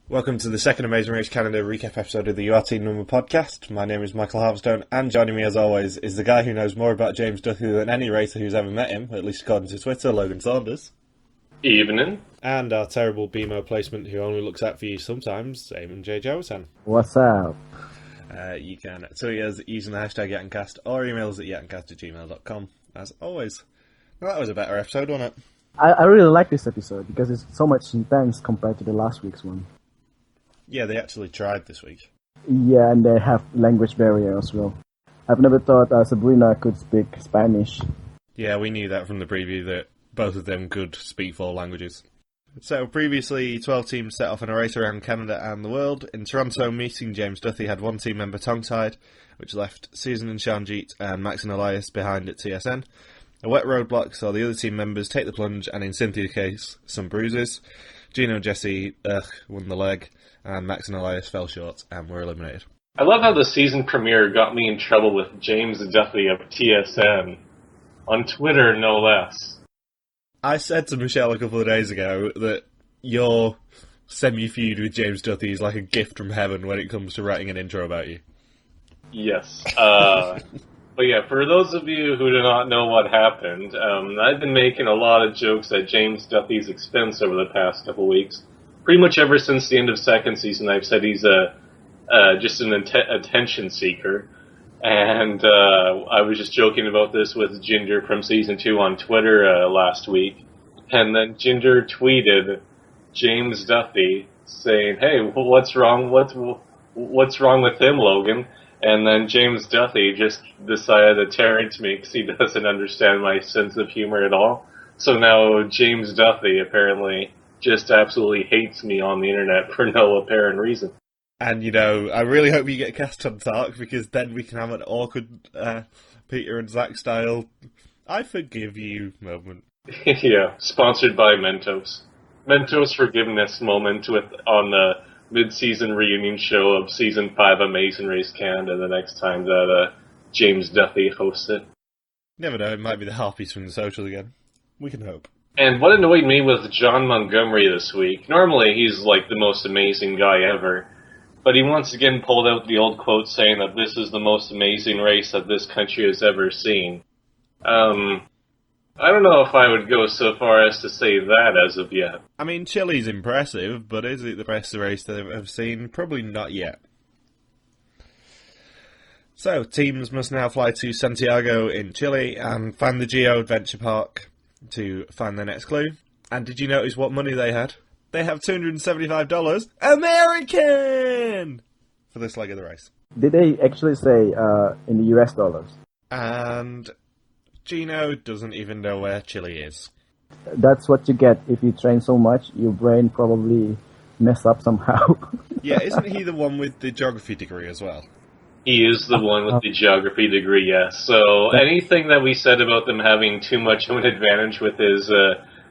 Welcome to the second Amazing Race Canada recap episode of the UR Team Number podcast. My name is Michael Harvestone, and joining me as always is the guy who knows more about James Duthie than any racer who's ever met him, at least according to Twitter, Logan Saunders. Evening. And our terrible BMO placement who only looks out for you sometimes, Eamon J. Jowesan. What's up? You can tweet us using the hashtag yatncast or email us at yatncast@gmail.com, as always. Well, that was a better episode, wasn't it? I really like this episode because it's so much intense compared to the last week's one. Yeah, they actually tried this week. Yeah, and they have language barrier as well. I've never thought Sabrina could speak Spanish. Yeah, we knew that from the preview that both of them could speak 4 languages. So previously, 12 teams set off on a race around Canada and the world. In Toronto, meeting James Duthie had one team member tongue-tied, which left Susan and Shanjeet and Max and Elias behind at TSN. A wet roadblock saw the other team members take the plunge, and in Cynthia's case, some bruises. Gino and Jesse won the leg, and Max and Elias fell short and were eliminated. I love how the season premiere got me in trouble with James Duthie of TSN. On Twitter, no less. I said to Michelle a couple of days ago that your semi-feud with James Duthie is like a gift from heaven when it comes to writing an intro about you. Yes. But yeah, for those of you who do not know what happened, I've been making a lot of jokes at James Duthie's expense over the past couple of weeks. Pretty much ever since the end of second season, I've said he's just an attention seeker. And I was just joking about this with Ginger from season 2 on Twitter last week. And then Ginger tweeted James Duthie saying, "Hey, what's wrong? What's wrong with him, Logan?" And then James Duthie just decided to tear into me because he doesn't understand my sense of humor at all. So now James Duthie apparently just absolutely hates me on the internet for no apparent reason. And, you know, I really hope you get cast on Talk, because then we can have an awkward Peter and Zach style "I forgive you" moment. Yeah, sponsored by Mentos. Mentos forgiveness moment on the mid-season reunion show of Season 5 Amazing Race Canada the next time that James Duthie hosts it. Never know, it might be the Harpies from the social again. We can hope. And what annoyed me with John Montgomery this week, normally he's like the most amazing guy ever, but he once again pulled out the old quote saying that this is the most amazing race that this country has ever seen. I don't know if I would go so far as to say that as of yet. I mean, Chile's impressive, but is it the best race they've ever seen? Probably not yet. So, teams must now fly to Santiago in Chile and find the Geo Adventure Park to find their next clue. And did you notice what money they had? They have $275 American for this leg of the race. Did they actually say in the US dollars? And Gino doesn't even know where Chile is. That's what you get if you train so much. Your brain probably mess up somehow. Yeah, isn't he the one with the geography degree as well? He is the one with the geography degree, yes. So anything that we said about them having too much of an advantage with his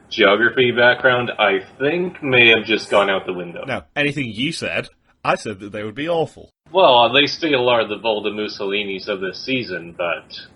geography background, I think may have just gone out the window. No, anything you said, I said that they would be awful. Well, they still are the Volta Mussolinis of this season, but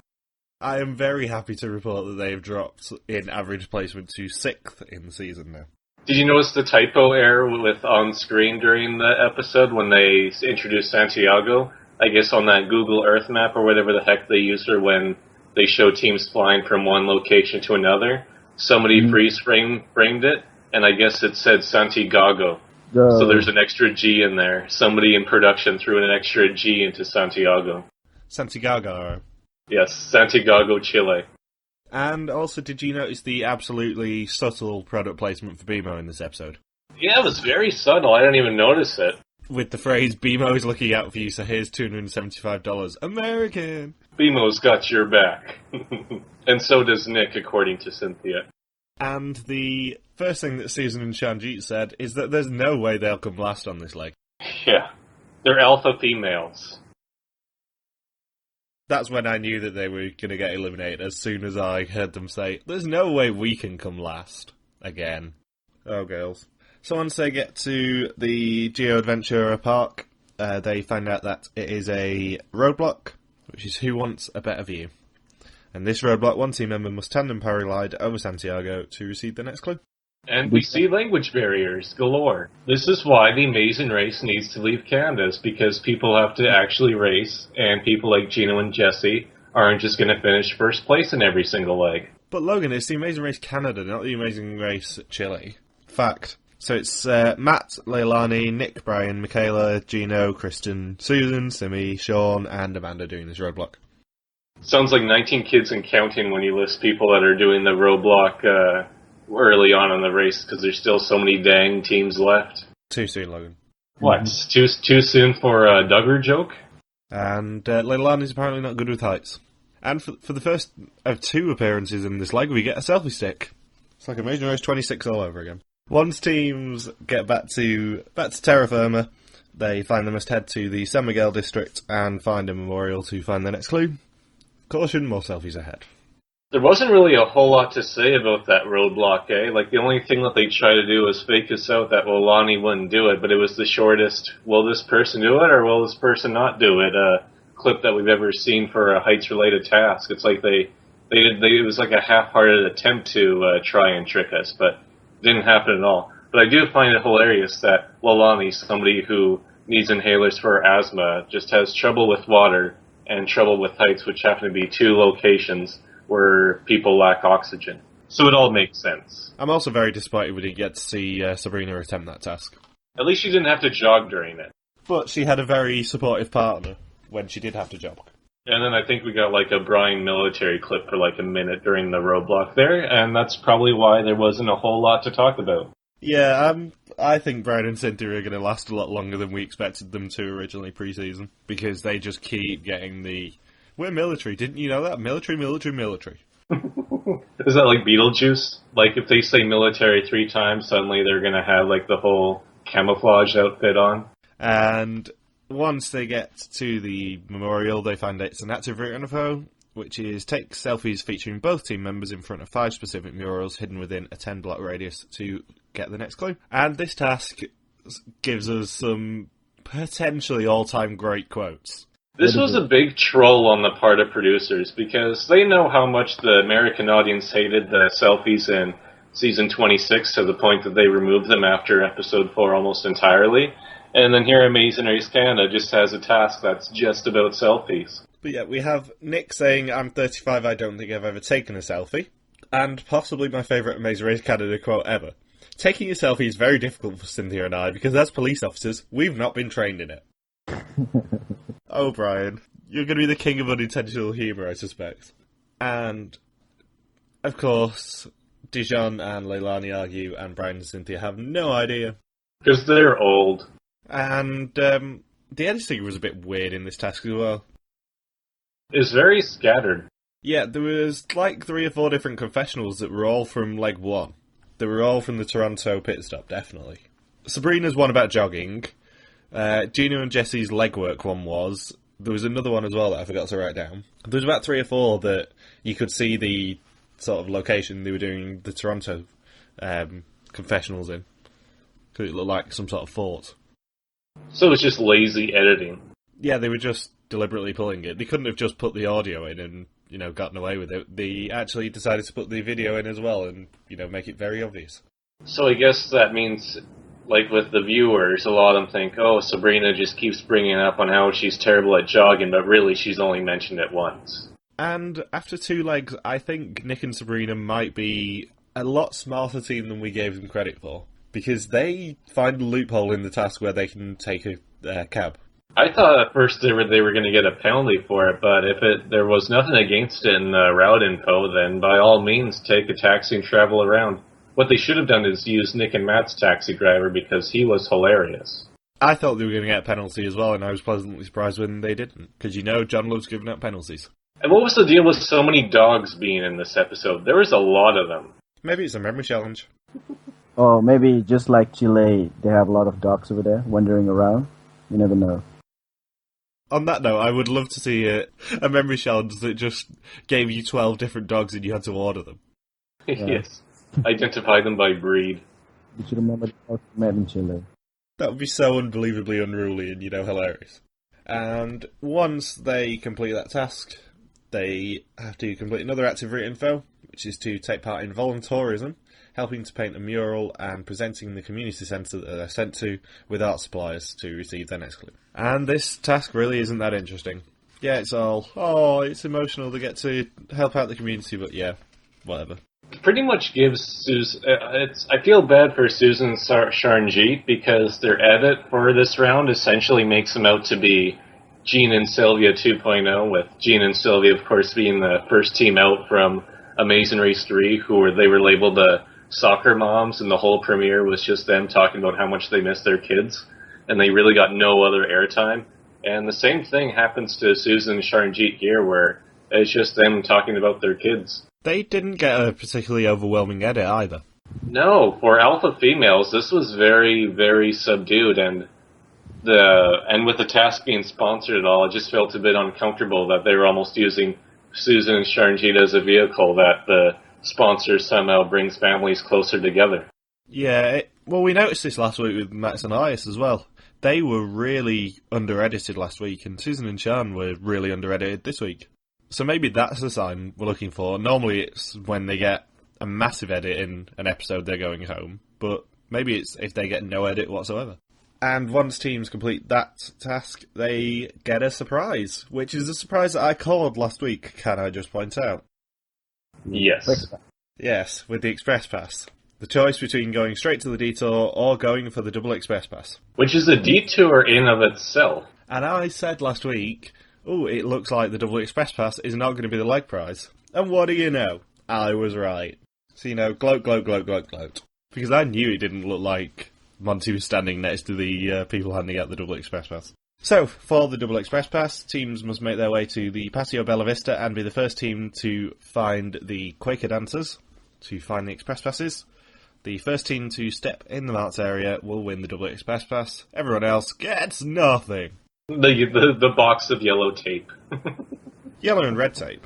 I am very happy to report that they have dropped in average placement to 6th in the season now. Did you notice the typo error with on screen during the episode when they introduced Santiago? I guess on that Google Earth map or whatever the heck they used, or when they show teams flying from one location to another, somebody freeze-framed it, and I guess it said Santiago. So there's an extra G in there. Somebody in production threw an extra G into Santiago. Santiago. Yes, Santiago, Chile. And also, did you notice the absolutely subtle product placement for BMO in this episode? Yeah, it was very subtle. I didn't even notice it. With the phrase, BMO is looking out for you, so here's $275 American. BMO's got your back. And so does Nick, according to Cynthia. And the first thing that Susan and Shanjeet said is that there's no way they'll come last on this leg. Yeah, they're alpha females. That's when I knew that they were going to get eliminated, as soon as I heard them say, "There's no way we can come last." Again. Oh, girls. So once they get to the Geo Adventure Park, they find out that it is a roadblock, which is Who Wants a Better View. And this roadblock, one team member must tandem paraglide over Santiago to receive the next clue. And we see language barriers galore. This is why the Amazing Race needs to leave Canada, is because people have to actually race, and people like Gino and Jesse aren't just going to finish first place in every single leg. But Logan, it's the Amazing Race Canada, not the Amazing Race Chile. Fact. So it's Matt, Leilani, Nick, Brian, Michaela, Gino, Kristen, Susan, Simi, Sean, and Amanda doing this roadblock. Sounds like 19 kids and counting when you list people that are doing the roadblock early on in the race, because there's still so many dang teams left. Too soon, Logan. What? Too soon for a Duggar joke? And Leilani's apparently not good with heights. And for the first of 2 appearances in this leg, we get a selfie stick. It's like Amazing Race 26 all over again. Once teams get back to terra firma, they find they must head to the San Miguel district and find a memorial to find the next clue. Caution, more selfies ahead. There wasn't really a whole lot to say about that roadblock, eh? Like, the only thing that they tried to do was fake us out that Lonnie wouldn't do it, but it was the shortest, will this person do it, or will this person not do it, clip that we've ever seen for a heights-related task. It's like it was like a half-hearted attempt to try and trick us, but it didn't happen at all. But I do find it hilarious that Lonnie, somebody who needs inhalers for asthma, just has trouble with water and trouble with heights, which happen to be 2 locations where people lack oxygen. So it all makes sense. I'm also very disappointed we didn't get to see Sabrina attempt that task. At least she didn't have to jog during it. But she had a very supportive partner when she did have to jog. And then I think we got like a Brian military clip for like a minute during the roadblock there, and that's probably why there wasn't a whole lot to talk about. Yeah, I think Brian and Cynthia are going to last a lot longer than we expected them to originally pre-season, because they just keep getting the... We're military, didn't you know that? Military. Is that like Beetlejuice? Like, if they say military 3 times, suddenly they're going to have like the whole camouflage outfit on? And once they get to the memorial, they find it's an active route info, which is take selfies featuring both team members in front of 5 specific murals hidden within a 10-block radius to get the next clue. And this task gives us some potentially all-time great quotes. This was a big troll on the part of producers, because they know how much the American audience hated the selfies in season 26 to the point that they removed them after episode 4 almost entirely. And then here Amazing Race Canada just has a task that's just about selfies. But yeah, we have Nick saying, I'm 35, I don't think I've ever taken a selfie. And possibly my favourite Amazing Race Canada quote ever. Taking a selfie is very difficult for Cynthia and I, because as police officers, we've not been trained in it. Oh, Brian, you're going to be the king of unintentional humour, I suspect. And, of course, Dijon and Leilani argue, and Brian and Cynthia have no idea. Because they're old. And the editing was a bit weird in this task as well. It's very scattered. Yeah, there was like 3 or 4 different confessionals that were all from leg 1. They were all from the Toronto pit stop, definitely. Sabrina's one about jogging. Gino and Jesse's legwork one was. There was another one as well that I forgot to write down. There was about 3 or 4 that you could see the sort of location they were doing the Toronto confessionals in. Because it looked like some sort of fort. So it's just lazy editing. Yeah, they were just deliberately pulling it. They couldn't have just put the audio in and, gotten away with it. They actually decided to put the video in as well and, make it very obvious. So I guess that means, like with the viewers, a lot of them think, oh, Sabrina just keeps bringing up on how she's terrible at jogging, but really she's only mentioned it once. And after 2 legs, I think Nick and Sabrina might be a lot smarter team than we gave them credit for. Because they find a loophole in the task where they can take a cab. I thought at first they were going to get a penalty for it, but if there was nothing against it in route info, then by all means take a taxi and travel around. What they should have done is use Nick and Matt's taxi driver, because he was hilarious. I thought they were going to get a penalty as well, and I was pleasantly surprised when they didn't. Because John loves giving out penalties. And what was the deal with so many dogs being in this episode? There was a lot of them. Maybe it's a memory challenge. Oh, maybe just like Chile, they have a lot of dogs over there wandering around. You never know. On that note, I would love to see a memory challenge that just gave you 12 different dogs and you had to order them. Yes. Identify them by breed. You should remember the dogs you met in Chile. That would be so unbelievably unruly and, hilarious. And once they complete that task, they have to complete another active route info, which is to take part in volunteerism. helping to paint a mural and presenting the community centre that they're sent to with art supplies to receive their next clue. And this task really isn't that interesting. Yeah, it's all, it's emotional, they get to help out the community, but yeah, whatever. It pretty much gives Susan... I feel bad for Susan Charnjeet because their edit for this round essentially makes them out to be Gene and Sylvia 2.0, with Gene and Sylvia, of course, being the first team out from Amazing Race 3, they were labeled the soccer moms, and the whole premiere was just them talking about how much they miss their kids, and they really got no other airtime. And the same thing happens to Susan Charnjeet here, where it's just them talking about their kids. They didn't get a particularly overwhelming edit either. No, for alpha females, this was very, very subdued, and with the task being sponsored and all, it just felt a bit uncomfortable that they were almost using Susan and Charnjeet as a vehicle, that the sponsor somehow brings families closer together. Yeah, we noticed this last week with Max and Elias as well. They were really under-edited last week, and Susan and Sean were really under-edited this week. So maybe that's the sign we're looking for. Normally it's when they get a massive edit in an episode they're going home, but maybe it's if they get no edit whatsoever. And once teams complete that task, they get a surprise, which is a surprise that I called last week, can I just point out? Yes. Yes, with the Express Pass. The choice between going straight to the detour or going for the double Express Pass. Which is a detour in of itself. And I said last week, it looks like the double Express Pass is not going to be the leg prize. And what do you know? I was right. So, gloat, gloat, gloat, gloat, gloat. Because I knew it didn't look like Monty was standing next to the people handing out the double Express Pass. So, for the double Express Pass, teams must make their way to the Patio Bella Vista and be the first team to find the Quaker dancers, to find the Express Passes. The first team to step in the marked area will win the double Express Pass. Everyone else gets nothing. The box of yellow tape. Yellow and red tape.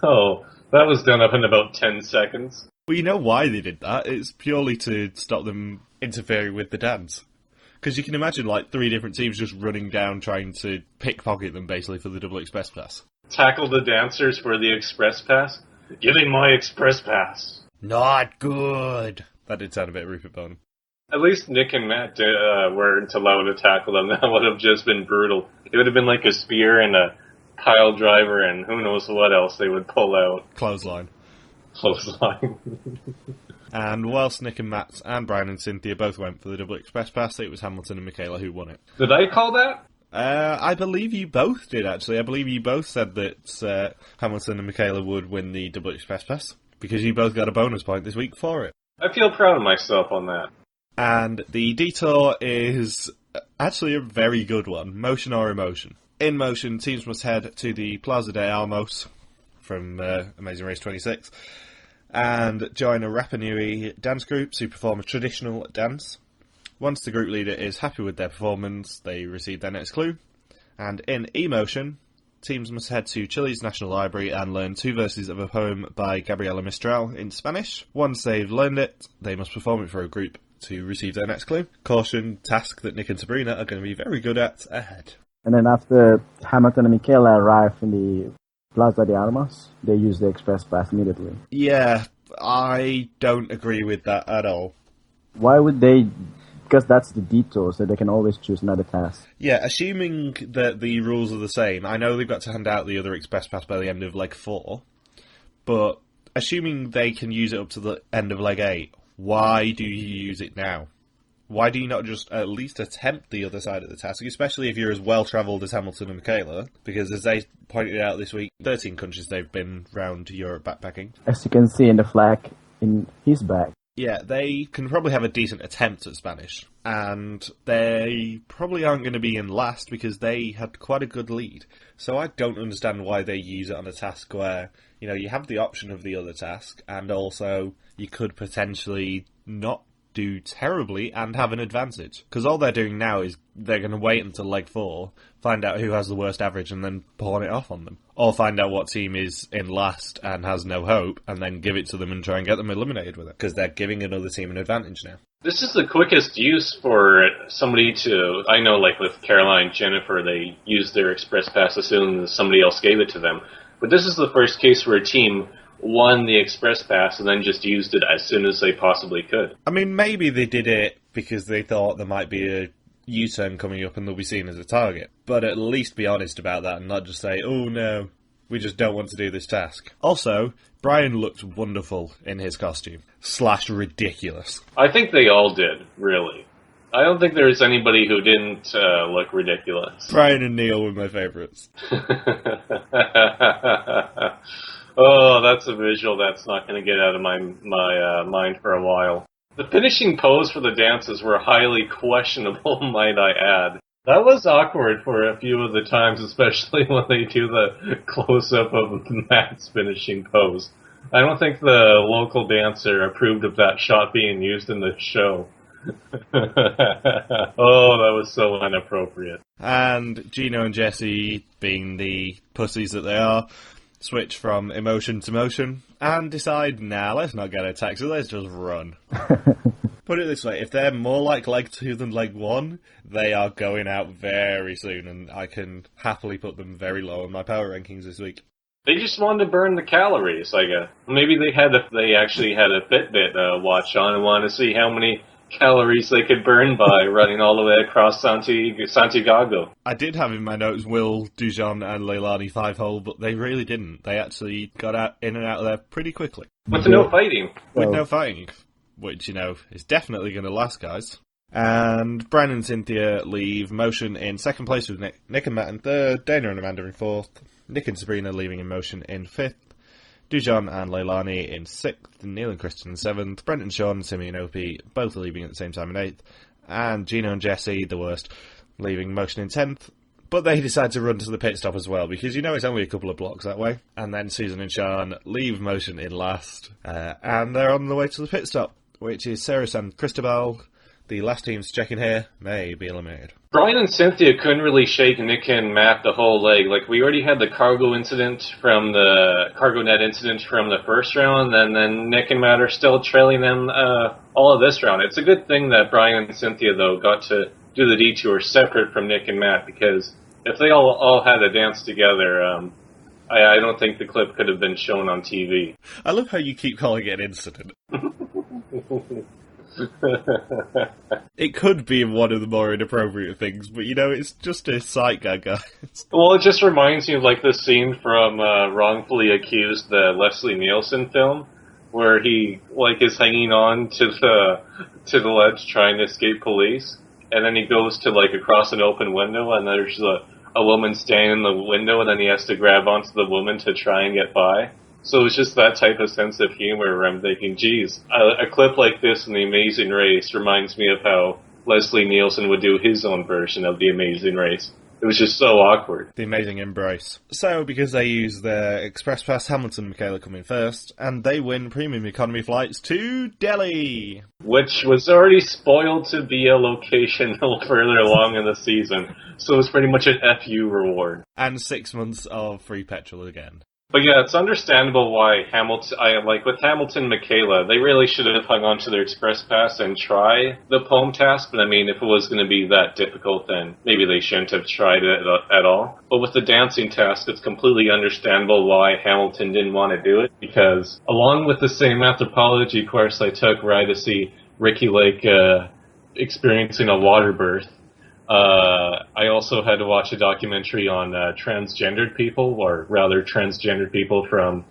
Oh, that was done up in about 10 seconds. Well, you know why they did that? It's purely to stop them interfering with the dance. Because you can imagine, 3 different teams just running down trying to pickpocket them, basically, for the double Express Pass. Tackle the dancers for the Express Pass? Give me my Express Pass. Not good. That did sound a bit Rupert Bone. At least Nick and Matt weren't allowed to tackle them. That would have just been brutal. It would have been like a spear and a pile driver and who knows what else they would pull out. Clothesline. And whilst Nick and Matt and Brian and Cynthia both went for the double Express Pass, it was Hamilton and Michaela who won it. Did I call that? I believe you both did, actually. I believe you both said that Hamilton and Michaela would win the double Express Pass, because you both got a bonus point this week for it. I feel proud of myself on that. And the detour is actually a very good one. Motion or emotion. In motion, teams must head to the Plaza de Armos from Amazing Race 26 and join a Rapa Nui dance group to perform a traditional dance. Once the group leader is happy with their performance, they receive their next clue. And in emotion, teams must head to Chile's National Library and learn 2 verses of a poem by Gabriela Mistral in Spanish. Once they've learned it, they must perform it for a group to receive their next clue. Caution, task that Nick and Sabrina are going to be very good at ahead. And then after Hamilton and Michaela arrive in the Plaza de Armas, they use the Express Pass immediately. Yeah, I don't agree with that at all. Why would they? Because that's the detour, so they can always choose another task. Yeah, assuming that the rules are the same, I know they've got to hand out the other Express Pass by the end of Leg 4, but assuming they can use it up to the end of Leg 8, why do you use it now? Why do you not just at least attempt the other side of the task, especially if you're as well-travelled as Hamilton and Michaela? Because as they pointed out this week, 13 countries they've been round Europe backpacking. As you can see in the flag in his bag. Yeah, they can probably have a decent attempt at Spanish, and they probably aren't going to be in last because they had quite a good lead. So I don't understand why they use it on a task where, you have the option of the other task, and also you could potentially not do terribly and have an advantage. Because all they're doing now is they're going to wait until Leg 4, find out who has the worst average and then pawn it off on them. Or find out what team is in last and has no hope and then give it to them and try and get them eliminated with it. Because they're giving another team an advantage now. This is the quickest use for somebody to... I know, with Caroline and Jennifer, they used their Express Pass as soon as somebody else gave it to them. But this is the first case where a team won the Express Pass and then just used it as soon as they possibly could. I mean, maybe they did it because they thought there might be a U-turn coming up and they'll be seen as a target. But at least be honest about that and not just say, oh no, we just don't want to do this task. Also, Brian looked wonderful in his costume. / ridiculous. I think they all did, really. I don't think there's anybody who didn't look ridiculous. Brian and Neil were my favourites. Oh, that's a visual that's not going to get out of my mind for a while. The finishing pose for the dances were highly questionable, might I add. That was awkward for a few of the times, especially when they do the close-up of Matt's finishing pose. I don't think the local dancer approved of that shot being used in the show. Oh, that was so inappropriate. And Gino and Jesse, being the pussies that they are, switch from emotion to motion and decide, nah, let's not get a taxi, let's just run. Put it this way, if they're more like leg 2 than leg 1, they are going out very soon, and I can happily put them very low in my power rankings this week. They just wanted to burn the calories, I guess. Maybe they actually had a Fitbit watch on and wanted to see how many calories they could burn by running all the way across Santiago. I did have in my notes Will, Dujon and Leilani 5-hole, but they really didn't. They actually got out in and out of there pretty quickly. With no fighting. With no fighting, which, is definitely going to last, guys. And Brian and Cynthia leave Motion in second place with Nick and Matt in third, Dana and Amanda in fourth, Nick and Sabrina leaving in Motion in fifth, Dujon and Leilani in 6th, Neil and Kristen in 7th, Brent and Sean, Simi and Opie both leaving at the same time in 8th, and Gino and Jesse, the worst, leaving Motion in 10th. But they decide to run to the pit stop as well, because it's only a couple of blocks that way. And then Susan and Sean leave Motion in last, and they're on the way to the pit stop, which is Sarah and Cristobal. The last teams to check in here may be eliminated. Brian and Cynthia couldn't really shake Nick and Matt the whole leg. Like, we already had the cargo incident from the cargo net incident from the first round, and then Nick and Matt are still trailing them all of this round. It's a good thing that Brian and Cynthia, though, got to do the detour separate from Nick and Matt, because if they all had a dance together, I don't think the clip could have been shown on TV. I love how you keep calling it an incident. It could be one of the more inappropriate things, but it's just a sight gag, guys. Well, it just reminds me of the scene from Wrongfully Accused, the Leslie Nielsen film, where he is hanging on to the ledge trying to escape police, and then he goes to across an open window, and there's a woman standing in the window, and then he has to grab onto the woman to try and get by. So it's just that type of sense of humor where I'm thinking, geez, a clip like this in The Amazing Race reminds me of how Leslie Nielsen would do his own version of The Amazing Race. It was just so awkward. The Amazing Embrace. So, because they use their Express Pass, Hamilton and Michaela come in first, and they win premium economy flights to Delhi. Which was already spoiled to be a location a little further along in the season, so it was pretty much an FU reward. And 6 months of free petrol again. But yeah, it's understandable why with Hamilton and Michaela, they really should have hung on to their Express Pass and try the poem task, but if it was going to be that difficult, then maybe they shouldn't have tried it at all. But with the dancing task, it's completely understandable why Hamilton didn't want to do it, because along with the same anthropology course I took where I had to see Ricky Lake experiencing a water birth, I also had to watch a documentary on transgendered people, or rather transgendered people from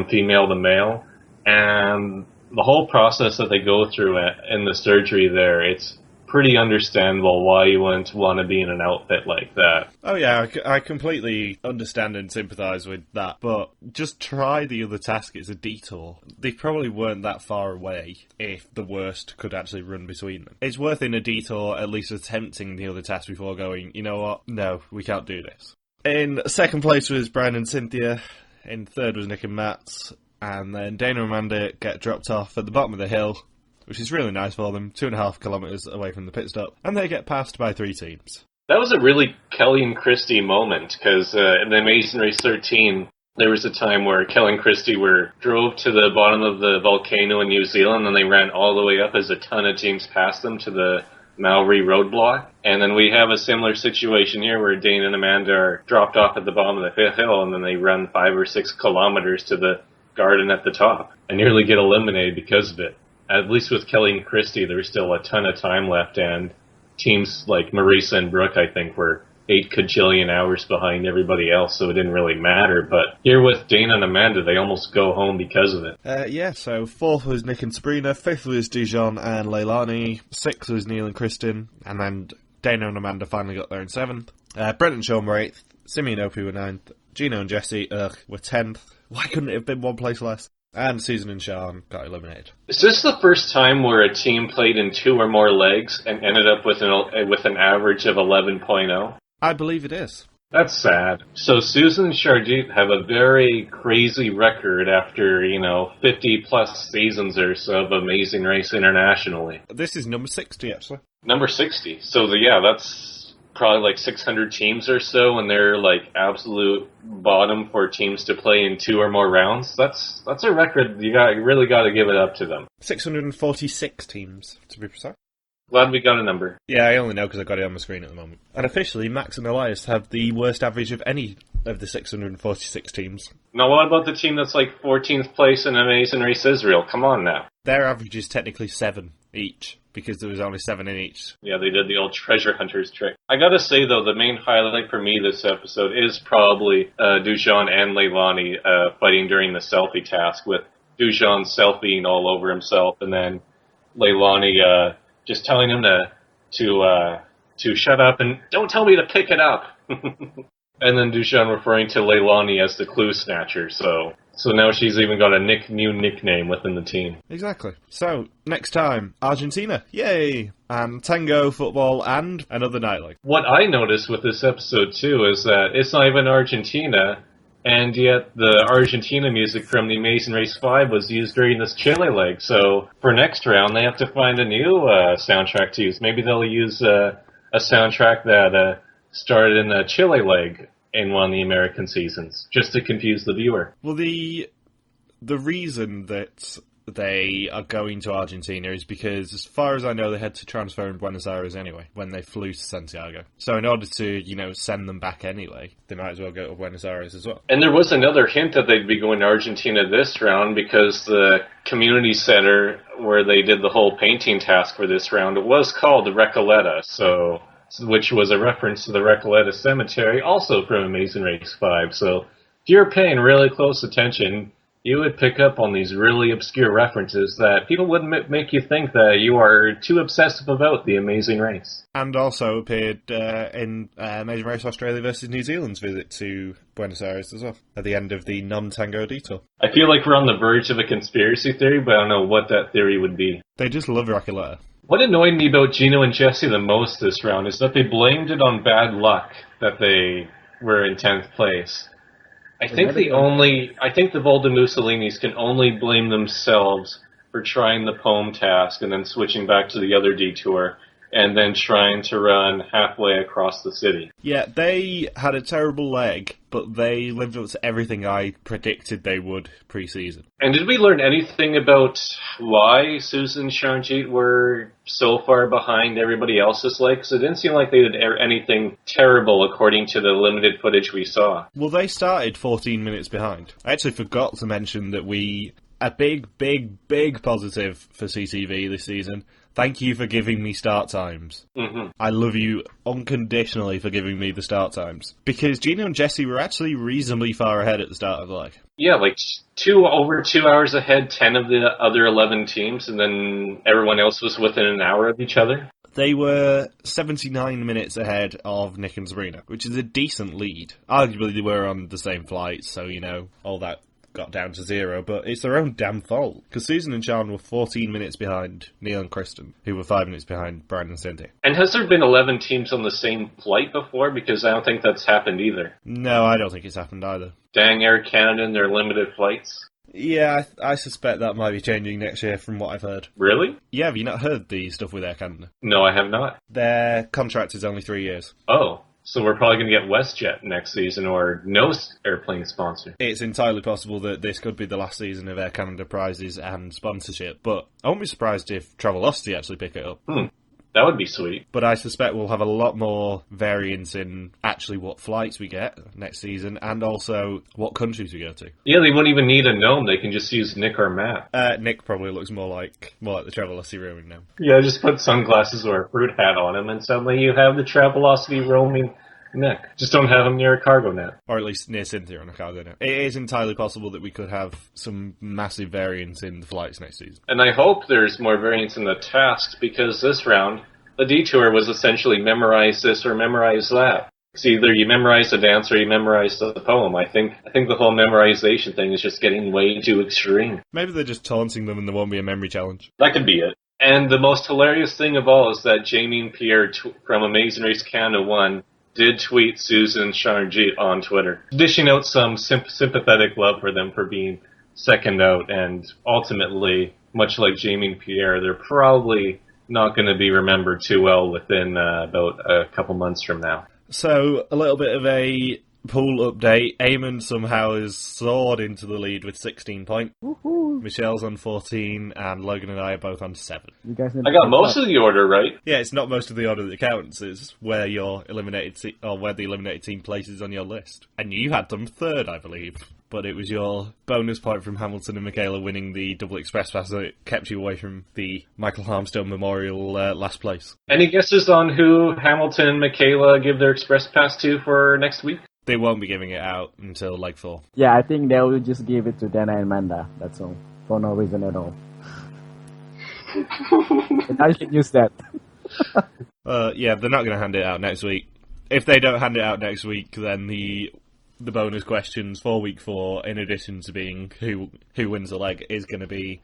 female to male, and the whole process that they go through in the surgery there, it's pretty understandable why you wouldn't want to be in an outfit like that. Oh yeah, I completely understand and sympathise with that, but just try the other task. It's a detour. They probably weren't that far away if the worst could actually run between them. It's worth in a detour at least attempting the other task before going, you know what, no, we can't do this. In second place was Brian and Cynthia, in third was Nick and Matt, and then Dana and Amanda get dropped off at the bottom of the hill, which is really nice for them, 2.5 kilometres away from the pit stop, and they get passed by 3 teams. That was a really Kelly and Christie moment, because in the Amazing Race 13, there was a time where Kelly and Christie drove to the bottom of the volcano in New Zealand, and they ran all the way up as a ton of teams passed them to the Maori roadblock. And then we have a similar situation here where Dana and Amanda are dropped off at the bottom of the fifth hill, and then they run 5 or 6 kilometres to the Garden at the top. I nearly get eliminated because of it. At least with Kelly and Christie, there's still a ton of time left, and teams like Marisa and Brooke, I think, were 8 kajillion hours behind everybody else, so it didn't really matter. But here with Dana and Amanda, they almost go home because of it. Yeah, so 4th was Nick and Sabrina, 5th was Dijon and Leilani, 6th was Neil and Kristen, and then Dana and Amanda finally got there in 7th. Brent and Sean were 8th, Simi and Opie were 9th, Gino and Jesse were 10th. Why couldn't it have been one place less? And Susan and Sean got eliminated. Is this the first time where a team played in 2 or more legs and ended up with an average of 11.0? I believe it is. That's sad. So Susan and Sharjit have a very crazy record after, 50-plus seasons or so of Amazing Race internationally. This is number 60, actually. Number 60. So, that's probably like 600 teams or so, and they're like absolute bottom for teams to play in 2 or more rounds. That's a record. You really got to give it up to them. 646 teams, to be precise. Glad we got a number. Yeah, I only know because I got it on my screen at the moment. And officially, Max and Elias have the worst average of any of the 646 teams. Now, what about the team that's like 14th place in Amazing Race Israel? Come on now. Their average is technically 7 each, because there was only 7 in each. Yeah, they did the old treasure hunters trick. I gotta say, though, the main highlight for me this episode is probably Dujon and Leilani fighting during the selfie task, with Dujon selfieing all over himself, and then Leilani just telling him to shut up and don't tell me to pick it up. And then Dujon referring to Leilani as the clue snatcher, so now she's even got a new nickname within the team. Exactly. So, next time, Argentina. Yay! And tango, football, and another nightlight. What I noticed with this episode, too, is that it's not even Argentina, and yet the Argentina music from the Amazing Race 5 was used during this Chile leg. So, for next round, they have to find a new soundtrack to use. Maybe they'll use a soundtrack that started in the Chile leg in one of the American seasons, just to confuse the viewer. Well, the reason that they are going to Argentina is because, as far as I know, they had to transfer in Buenos Aires anyway, when they flew to Santiago. So in order to, send them back anyway, they might as well go to Buenos Aires as well. And there was another hint that they'd be going to Argentina this round, because the community center where they did the whole painting task for this round, it was called the Recoleta, which was a reference to the Recoleta Cemetery, also from Amazing Race 5. So if you're paying really close attention, you would pick up on these really obscure references that people wouldn't make you think that you are too obsessive about the Amazing Race. And also appeared in Amazing Race Australia versus New Zealand's visit to Buenos Aires as well, at the end of the non-tango detour. I feel like we're on the verge of a conspiracy theory, but I don't know what that theory would be. They just love Recoleta. What annoyed me about Gino and Jesse the most this round is that they blamed it on bad luck that they were in 10th place. I think the Volta Mussolinis can only blame themselves for trying the poem task and then switching back to the other detour and then trying to run halfway across the city. Yeah, they had a terrible leg, but they lived up to everything I predicted they would pre-season. And did we learn anything about why Susan and Sharjit were so far behind everybody else's leg? Because it didn't seem like they did anything terrible according to the limited footage we saw. Well, they started 14 minutes behind. I actually forgot to mention that a big positive for CCV this season. Thank you for giving me start times. Mm-hmm. I love you unconditionally for giving me the start times. Because Gino and Jesse were actually reasonably far ahead at the start of the leg. Yeah, like over 2 hours ahead, 10 of the other 11 teams, and then everyone else was within an hour of each other. They were 79 minutes ahead of Nick and Sabrina, which is a decent lead. Arguably they were on the same flight, so, all that got down to 0, but it's their own damn fault. Because Susan and Sean were 14 minutes behind Neil and Kristen, who were 5 minutes behind Brian and Cindy. And has there been 11 teams on the same flight before? Because I don't think that's happened either. No, I don't think it's happened either. Dang Air Canada and their limited flights. Yeah, I suspect that might be changing next year from what I've heard. Really? Yeah, have you not heard the stuff with Air Canada? No, I have not. Their contract is only 3 years. Oh. So we're probably going to get WestJet next season, or no airplane sponsor. It's entirely possible that this could be the last season of Air Canada prizes and sponsorship, but I won't be surprised if Travelocity actually pick it up. That would be sweet. But I suspect we'll have a lot more variance in actually what flights we get next season and also what countries we go to. Yeah, they won't even need a gnome. They can just use Nick or Matt. Nick probably looks more like the Travelocity roaming now. Yeah, just put sunglasses or a fruit hat on him, and suddenly you have the Travelocity roaming Nick. Just don't have him near a cargo net. Or at least near Cynthia on a cargo net. It is entirely possible that we could have some massive variance in the flights next season. And I hope there's more variance in the tasks, because this round, the detour was essentially memorize this or memorize that. It's either you memorize the dance or you memorize the poem. I think the whole memorization thing is just getting way too extreme. Maybe they're just taunting them and there won't be a memory challenge. That could be it. And the most hilarious thing of all is that Jamie and Pierre from Amazing Race Canada 1 did tweet Susan Charnjeet on Twitter, dishing out some sympathetic love for them for being second out, and ultimately, much like Jamie and Pierre, they're probably not going to be remembered too well within about a couple months from now. So, a little bit of a pool update. Eamon somehow has soared into the lead with 16 points. Woohoo! Michelle's on 14, and Logan and I are both on 7. You guys need I got most of the order right. Yeah, it's not most of the order that counts, it's where your eliminated or where the eliminated team places on your list. And you had them third, I believe. But it was your bonus point from Hamilton and Michaela winning the double express pass that kept you away from the Michael Harmstone Memorial last place. Any guesses on who Hamilton and Michaela give their express pass to for next week? They won't be giving it out until leg 4. Yeah, I think they will just give it to Dana and Manda. That's all. For no reason at all. And I should use that. Yeah, they're not going to hand it out next week. If they don't hand it out next week, then the bonus questions for week 4, in addition to being who wins the leg, is going to be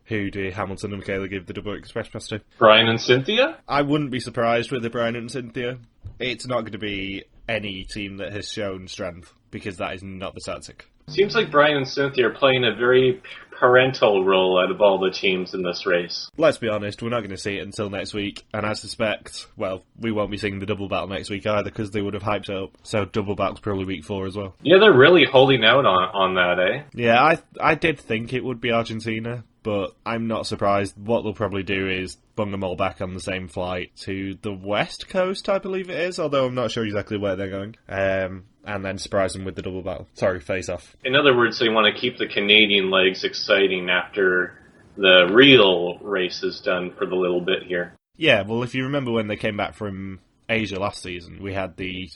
who do Hamilton and Michaela give the double express pass to? Brian and Cynthia? I wouldn't be surprised with the Brian and Cynthia. It's not going to be any team that has shown strength, because that is not the tactic. Seems like Brian and Cynthia are playing a very parental role out of all the teams in this race. Let's be honest, we're not going to see it until next week, and I suspect, well, we won't be seeing the double battle next week either, because they would have hyped it up, so double battle's probably week 4 as well. Yeah, they're really holding out on that, eh? Yeah, I did think it would be Argentina, but I'm not surprised. What they'll probably do is bung them all back on the same flight to the west coast, I believe it is, although I'm not sure exactly where they're going. And then surprise them with the double battle. Sorry, face-off. In other words, they want to keep the Canadian legs exciting after the real race is done for the little bit here. Yeah, well, if you remember when they came back from Asia last season, we had the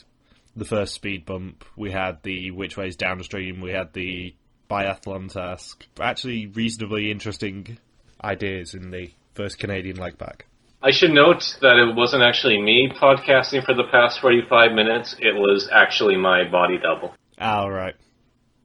first speed bump, we had the which way's downstream, we had the biathlon task. Actually, reasonably interesting ideas in the first Canadian leg back. I should note that it wasn't actually me podcasting for the past 45 minutes. It was actually my body double. Ah, right.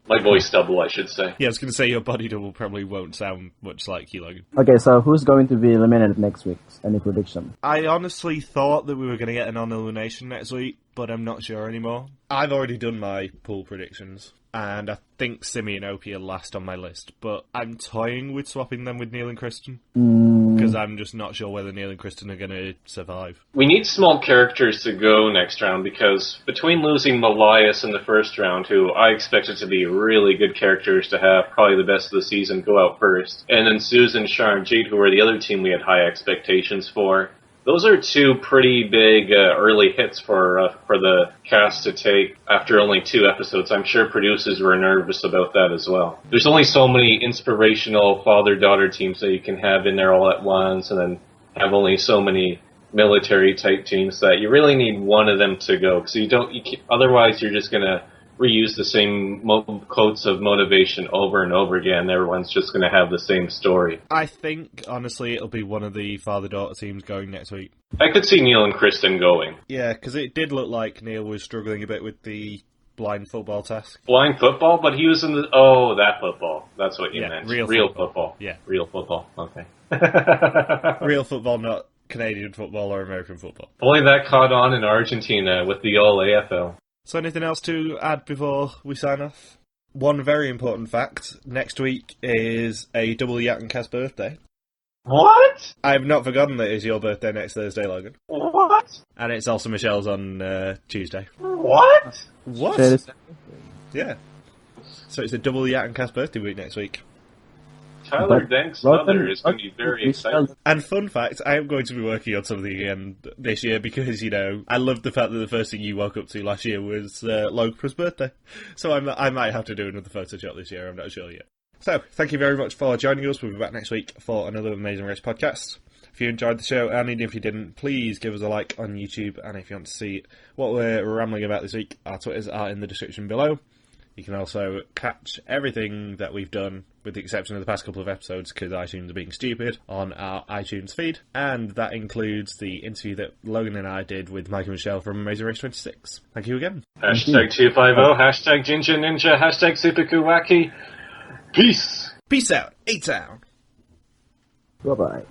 My voice double, I should say. Yeah, I was going to say your body double probably won't sound much like you, Logan. Okay, so who's going to be eliminated next week? Any prediction? I honestly thought that we were going to get a non-elimination next week, but I'm not sure anymore. I've already done my pool predictions, and I think Simi and Opie are last on my list, but I'm toying with swapping them with Neil and Kristen, because I'm just not sure whether Neil and Kristen are going to survive. We need small characters to go next round, because between losing Malias in the first round, who I expected to be really good characters to have probably the best of the season, go out first, and then Susan, Charnjeet, who were the other team we had high expectations for, those are two pretty big early hits for the cast to take after only 2 episodes. I'm sure producers were nervous about that as well. There's only so many inspirational father-daughter teams that you can have in there all at once, and then have only so many military-type teams that you really need one of them to go. Because otherwise you're just going to reuse the same quotes of motivation over and over again. Everyone's just going to have the same story. I think, honestly, it'll be one of the father-daughter teams going next week. I could see Neil and Kristen going. Yeah, because it did look like Neil was struggling a bit with the blind football task. Blind football? But he was in the... Oh, that football. That's what you meant. Real football. Yeah. Real football. Okay. Real football, not Canadian football or American football. Only that caught on in Argentina with the all AFL. So anything else to add before we sign off? One very important fact. Next week is a double yatncast birthday. What? I have not forgotten that it's your birthday next Thursday, Logan. What? And it's also Michelle's on Tuesday. What? What? Yeah. So it's a double yatncast birthday week next week. Tyler But Dank's Rotten- mother is going to be very we still- excited. And fun fact, I am going to be working on something again this year because, I love the fact that the first thing you woke up to last year was Logan's birthday. So I might have to do another Photoshop this year, I'm not sure yet. So, thank you very much for joining us. We'll be back next week for another Amazing Race podcast. If you enjoyed the show, and even if you didn't, please give us a like on YouTube. And if you want to see what we're rambling about this week, our Twitters are in the description below. You can also catch everything that we've done, with the exception of the past couple of episodes, because iTunes are being stupid, on our iTunes feed. And that includes the interview that Logan and I did with Mike and Michelle from Amazing Race 26. Thank you again. Hashtag 250, hashtag Ginger Ninja, hashtag Super Kuwaki. Peace! Peace out. A-Town. Bye-bye.